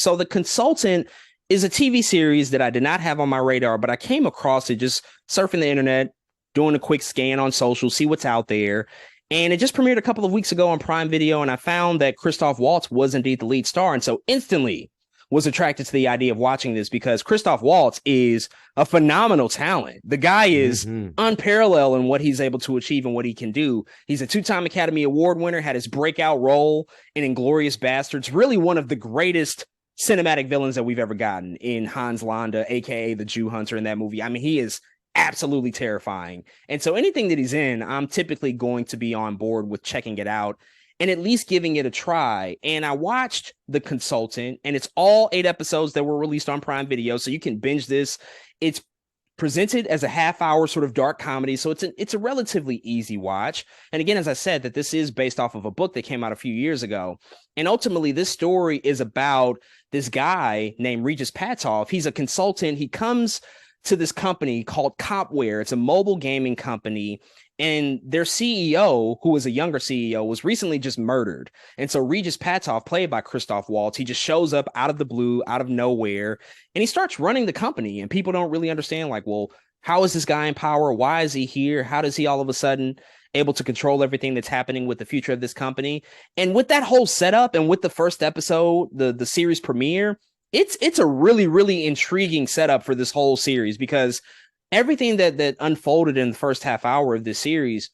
So The Consultant is a TV series that I did not have on my radar, but I came across it just surfing the internet, doing a quick scan on social, see what's out there. And it just premiered a couple of weeks ago on Prime Video, and I found that Christoph Waltz was indeed the lead star. And so instantly was attracted to the idea of watching this because Christoph Waltz is a phenomenal talent. The guy is unparalleled in what he's able to achieve and what he can do. He's a two-time Academy Award winner, had his breakout role in Inglourious Basterds, really one of the greatest cinematic villains that we've ever gotten in Hans Landa, aka the Jew Hunter in that movie. I mean, he is absolutely terrifying. And so anything that he's in, I'm typically going to be on board with checking it out and at least giving it a try. And I watched The Consultant, and it's all 8 episodes that were released on Prime Video, so you can binge this. It's presented as a half-hour sort of dark comedy, so it's a relatively easy watch. And again, as I said, that this is based off of a book that came out a few years ago. And ultimately, this story is about this guy named Regis Patov. He's a consultant. He comes to this company called Copware. It's a mobile gaming company. And their CEO, who was a younger CEO, was recently just murdered. And so Regis Patov, played by Christoph Waltz, he just shows up out of the blue, out of nowhere, and he starts running the company. And people don't really understand, like, well, how is this guy in power? Why is he here? How does he all of a sudden able to control everything that's happening with the future of this company? And with that whole setup and with the first episode, the series premiere, it's a really, really intriguing setup for this whole series, because everything that unfolded in the first half hour of this series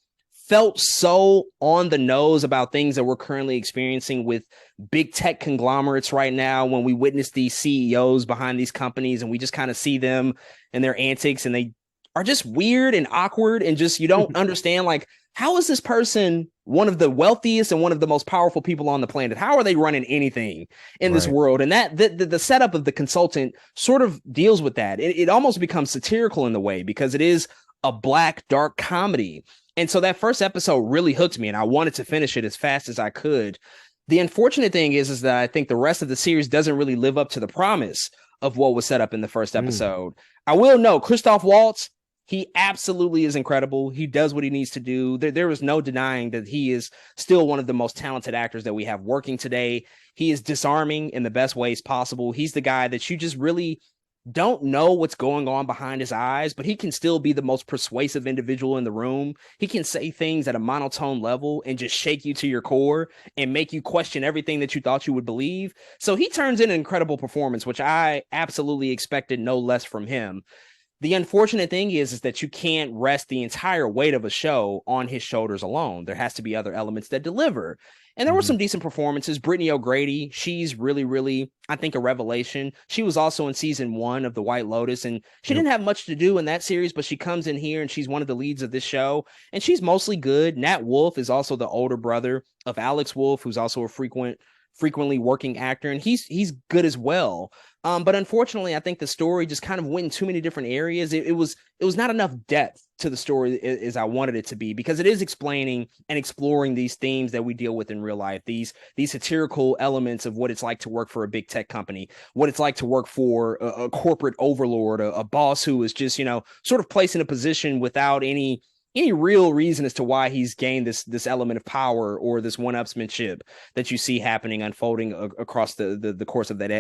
felt so on the nose about things that we're currently experiencing with big tech conglomerates right now, when we witness these CEOs behind these companies and we just kind of see them and their antics, and they are just weird and awkward, and just, you don't understand, like, how is this person one of the wealthiest and one of the most powerful people on the planet? How are they running anything in this world? And that the setup of The Consultant sort of deals with that. It almost becomes satirical in the way, because it is a black, dark comedy. And so that first episode really hooked me, and I wanted to finish it as fast as I could. The unfortunate thing is that I think the rest of the series doesn't really live up to the promise of what was set up in the first episode. I will note, Christoph Waltz, he absolutely is incredible. He does what he needs to do. There is no denying that he is still one of the most talented actors that we have working today. He is disarming in the best ways possible. He's the guy that you just really don't know what's going on behind his eyes, but he can still be the most persuasive individual in the room. He can say things at a monotone level and just shake you to your core and make you question everything that you thought you would believe. So he turns in an incredible performance, which I absolutely expected no less from him. The unfortunate thing is that you can't rest the entire weight of a show on his shoulders alone. There has to be other elements that deliver. And there were some decent performances. Brittany O'Grady, she's really, really, I think, a revelation. She was also in season 1 of The White Lotus, and she didn't have much to do in that series, but she comes in here and she's one of the leads of this show, and she's mostly good. Nat Wolff is also the older brother of Alex Wolff, who's also a frequently working actor, and he's good as well. But unfortunately, I think the story just kind of went in too many different areas. It was not enough depth to the story as I wanted it to be, because it is explaining and exploring these themes that we deal with in real life, these satirical elements of what it's like to work for a big tech company, what it's like to work for a corporate overlord, a boss who is just, sort of placed in a position without any real reason as to why he's gained this element of power, or this one-upsmanship that you see happening, unfolding across the course of that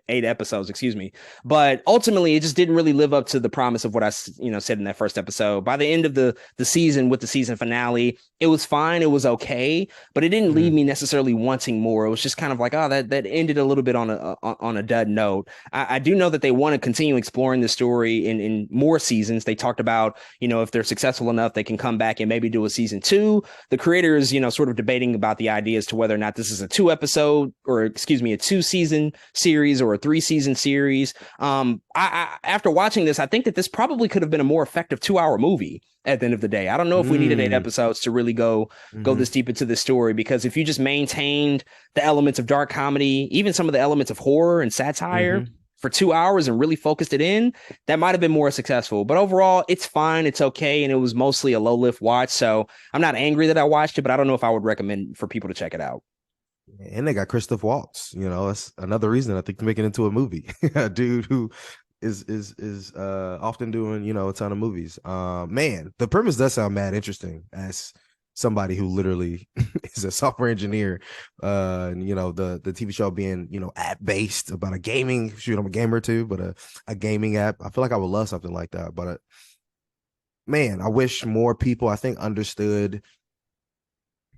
8 episodes, excuse me. But ultimately, it just didn't really live up to the promise of what I said in that first episode. By the end of the season, with the season finale, it was fine, it was okay, but it didn't leave me necessarily wanting more. It was just kind of like, oh, that ended a little bit on a dud note. I do know that they want to continue exploring the story in more seasons. They talked about, if they're successful enough, they can come back and maybe do a season 2. The creator is, sort of debating about the idea as to whether or not this is a 2-season series or a 3-season series. After watching this, I think that this probably could have been a more effective 2-hour movie at the end of the day. I don't know if we needed 8 episodes to really go this deep into this story, because if you just maintained the elements of dark comedy, even some of the elements of horror and satire, for 2 hours and really focused it in, that might have been more successful. But overall, it's fine. It's okay. And it was mostly a low lift watch. So I'm not angry that I watched it, but I don't know if I would recommend for people to check it out. And they got Christoph Waltz. That's another reason I think to make it into a movie. A dude who is often doing, a ton of movies. Man, the premise does sound mad interesting, as somebody who literally is a software engineer. And the TV show being, app based about a gaming shoot. I'm a gamer too, but a gaming app. I feel like I would love something like that. But man, I wish more people, I think, understood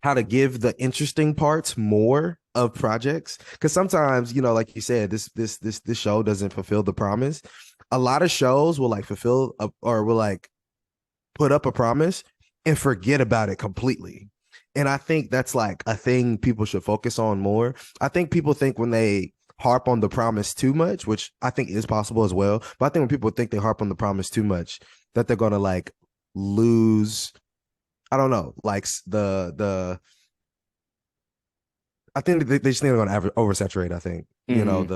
how to give the interesting parts more of projects. Because sometimes, like you said, this show doesn't fulfill the promise. A lot of shows will like fulfill or will like put up a promise and forget about it completely. And I think that's like a thing people should focus on more. I think people think when they harp on the promise too much, which I think is possible as well, but I think when people think they harp on the promise too much, that they're gonna like lose. I don't know, like I think they just think they're gonna oversaturate. I think Mhm.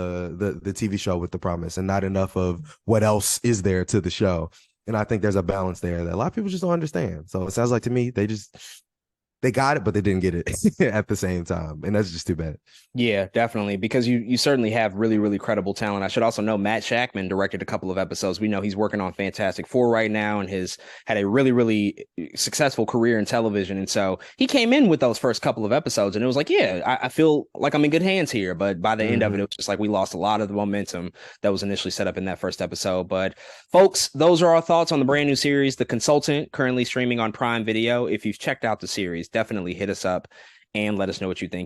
the TV show with the promise and not enough of what else is there to the show. And I think there's a balance there that a lot of people just don't understand. So it sounds like to me they got it, but they didn't get it at the same time, and that's just too bad. Yeah, definitely. Because you certainly have really, really credible talent. I should also know Matt Shackman directed a couple of episodes. We know he's working on Fantastic Four right now and has had a really, really successful career in television. And so he came in with those first couple of episodes and it was like, yeah, I feel like I'm in good hands here. But by the end of it, Mm-hmm. it was just like we lost a lot of the momentum that was initially set up in that first episode. But folks, those are our thoughts on the brand new series, The Consultant, currently streaming on Prime Video. If you've checked out the series, definitely hit us up and let us know what you think.